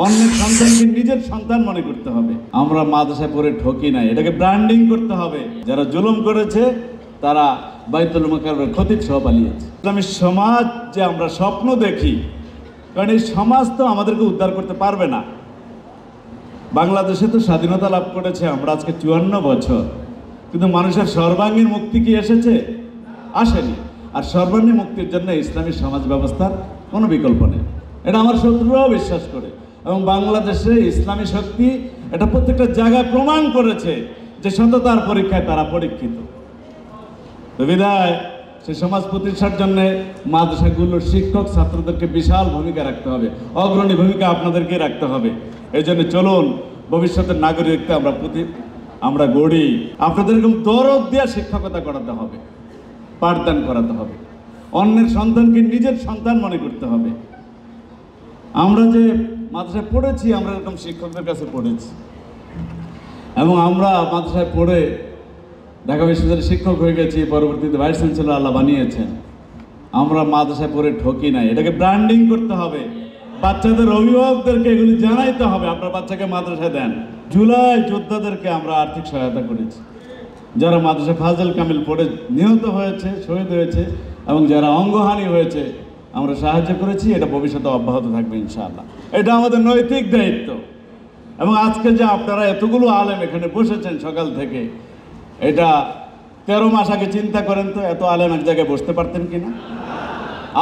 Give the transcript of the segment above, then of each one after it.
অন্যের সন্তানকে নিজের সন্তান মনে করতে হবে। আমরা মাদ্রাসায় পড়ে ঠকি নাই, এটাকে ব্র্যান্ডিং করতে হবে। যারা জুলুম করেছে তারা বাইতুল মুকাররমের খতিব সহ পালিয়েছে। ইসলামী সমাজ যে আমরা স্বপ্ন দেখি, কারণ এই সমাজ তো আমাদেরকে উদ্ধার করতে পারবে না। বাংলাদেশে তো স্বাধীনতা লাভ করেছে আমরা আজকে 54 বছর, কিন্তু মানুষের সর্বাঙ্গীন মুক্তি কি এসেছে? আসেনি। আর সর্বাঙ্গীন মুক্তির জন্য ইসলামী সমাজ ব্যবস্থার কোনো বিকল্প নেই, এটা আমার শত্রুরাও বিশ্বাস করে। এবং বাংলাদেশে ইসলামী শক্তি এটা প্রত্যেকটা জায়গায় প্রমাণ করেছে যে সততার পরীক্ষায় তারা পরীক্ষিত। তো বিধায় সে সমাজ প্রতিষ্ঠার জন্য মাদ্রাসাগুলোর শিক্ষক ছাত্রদেরকে বিশাল ভূমিকা রাখতে হবে, অগ্রণী ভূমিকা আপনাদেরকে রাখতে হবে। এই জন্য চলুন ভবিষ্যতের নাগরিককে আমরা গড়ি। আপনাদের এরকম দরদ দিয়ে শিক্ষকতা করাতে হবে, পাঠদান করাতে হবে, অন্যের সন্তানকে নিজের সন্তান মনে করতে হবে। আমরা যে মাদ্রাসায় পড়েছি, আমরা এরকম শিক্ষকদের কাছে পড়েছি, এবং আমরা মাদ্রাসায় পড়ে ঢাকা বিশ্ববিদ্যালয়ের শিক্ষক হয়ে গেছি, পরবর্তীতে ভাইস চ্যান্সেলর আল্লাহ বানিয়েছেন। আমরা মাদ্রাসায় পড়ে ঠকি নাই, এটাকে ব্র্যান্ডিং করতে হবে। বাচ্চাদের অভিভাবকদেরকে এগুলি জানাইতে হবে, আপনার বাচ্চাকে মাদ্রাসায় দেন। জুলাই যোদ্ধাদেরকে আমরা আর্থিক সহায়তা করেছি, যারা মাদ্রাসায় ফাজল কামিল পড়ে নিহত হয়েছে, শহীদ হয়েছে, এবং যারা অঙ্গহানি হয়েছে আমরা সাহায্য করেছি। এটা ভবিষ্যতে অব্যাহত থাকবে ইনশাআল্লাহ। এটা আমাদের নৈতিক দায়িত্ব। এবং আজকে যে আপনারা এতগুলো আলেম এখানে বসেছেন সকাল থেকে, এটা 13 মাস আগে চিন্তা করেন তো এত আলেম এক জায়গায় বসতে পারতেন কিনা?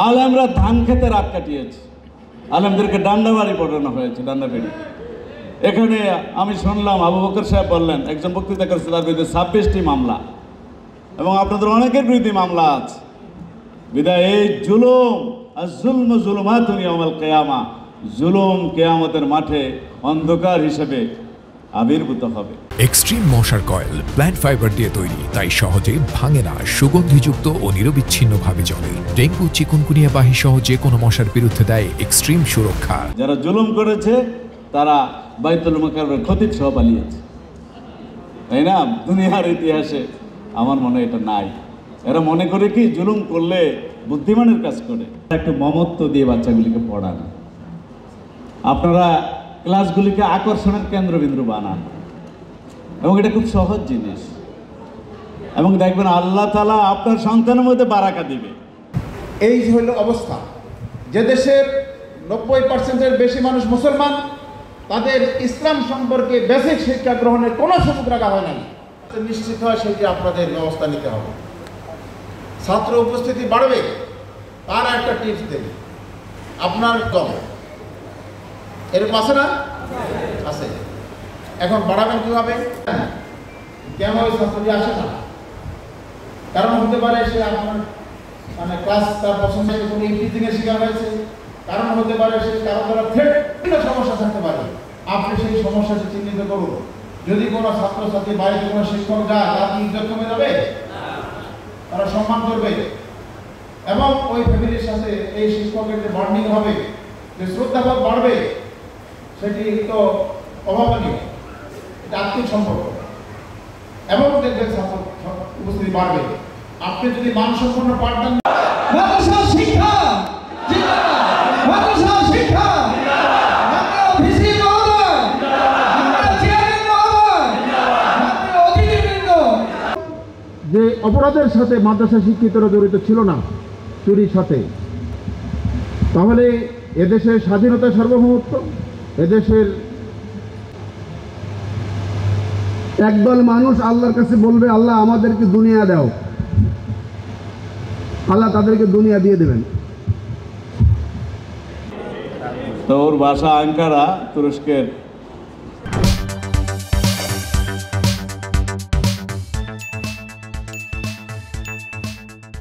আলেমরা ধান খেতে রাত কাটিয়েছে, আলেমদেরকে ডান্ডাবাড়ি পড়ানো হয়েছে, ডান্ডাবাড়ি। এখানে আমি শুনলাম আবু বকর সাহেব বললেন, একজন বক্তৃতা করেছে, তার বিরুদ্ধে 26টি মামলা, এবং আপনাদের অনেকের বিরুদ্ধে মামলা আছে। বিদায় এই জুলুম আর জুলম জুলুমাতুন ইয়াউমাল কিয়ামা, জুলুম কিয়ামতের মাঠে অন্ধকার হিসেবে আবির্ভূত হবে। এক্সট্রিম মশার কয়েল প্ল্যান্ট ফাইবার দিয়ে তৈরি, তাই সহজে ভাঙে না, সুগন্ধিযুক্ত ও নিরবিচ্ছিন্নভাবে জ্বলে। ডেঙ্গু, চিকুনগুনিয়া বাহি সহ যে কোনো মশার বিরুদ্ধে দেয় এক্সট্রিম সুরক্ষা। যারা জুলুম করেছে তারা বাইতুল মুকাররমের খতিব সহ পালিয়েছে, তাই না? দুনিয়ার ইতিহাসে আমার মনে এটা নাই। এরা মনে করে কি জুলুম করলে বুদ্ধিমানের কাজ করে। একটু মমত্ব দিয়ে বাচ্চাগুলিকে পড়ান, আপনারা ক্লাসগুলিকে আকর্ষণের কেন্দ্রবিন্দু বানান, এবং এটা খুব সহজ জিনিস। এবং দেখবেন আল্লাহ তাআলা আপনার সন্তানের মধ্যে বারাকা দিবে। এই হলো অবস্থা। যে দেশের 90%-এর বেশি মানুষ মুসলমান, তাদের ইসলাম সম্পর্কে বেসিক শিক্ষা গ্রহণের কোনো সুযোগ রাখা হয় না। নিশ্চিত হয় সেটি আপনাদের ব্যবস্থা নিতে হবে। ছাত্র উপস্থিতি বাড়বে, তার একটা টিপস দেবে, আপনার দল এরকম আছে না? আছে। এখন বাড়াবেন কীভাবে? কেন ওই ছাত্রটি আসে না? কারণ হতে পারে সে আপনার ক্লাস তার পছন্দের কোনো ইফটিজিংয়ের শিকার হয়েছে, কারণ হতে পারে সে কারো দ্বারা থ্রেট, বিভিন্ন সমস্যা থাকতে পারে। আপনি সেই সমস্যাটি চিহ্নিত করুন। যদি কোনো ছাত্রছাত্রী বাড়িতে কোনো শিক্ষক যায়, তার কি ইজ্জত কমে যাবে? তারা সম্মান করবে, এবং ওই ফ্যামিলির সাথে এই শিক্ষকের যে বন্ডিং হবে, যে শ্রদ্ধাবোধ বাড়বে, সেটি তো অভাবনীয়। এটা আত্মিক সম্পর্ক, এবং দেখবেন ছাত্র উপস্থিতি বাড়বে। আপনি যদি মানসম্পন্ন পাঠদান শিক্ষা যে অপরাধের সাথে মাদ্রাসা শিক্ষিতরা জড়িত ছিল না, চুরির সাথে, তাহলে এদেশের স্বাধীনতা, সার্বভৌমত্ব, এদেশের একদল মানুষ আল্লাহর কাছে বলবে, আল্লাহ আমাদেরকে দুনিয়া দাও, আল্লাহ তাদেরকে দুনিয়া দিয়ে দেবেন। তো ওর বাসা আঙ্কারা, তুরস্কের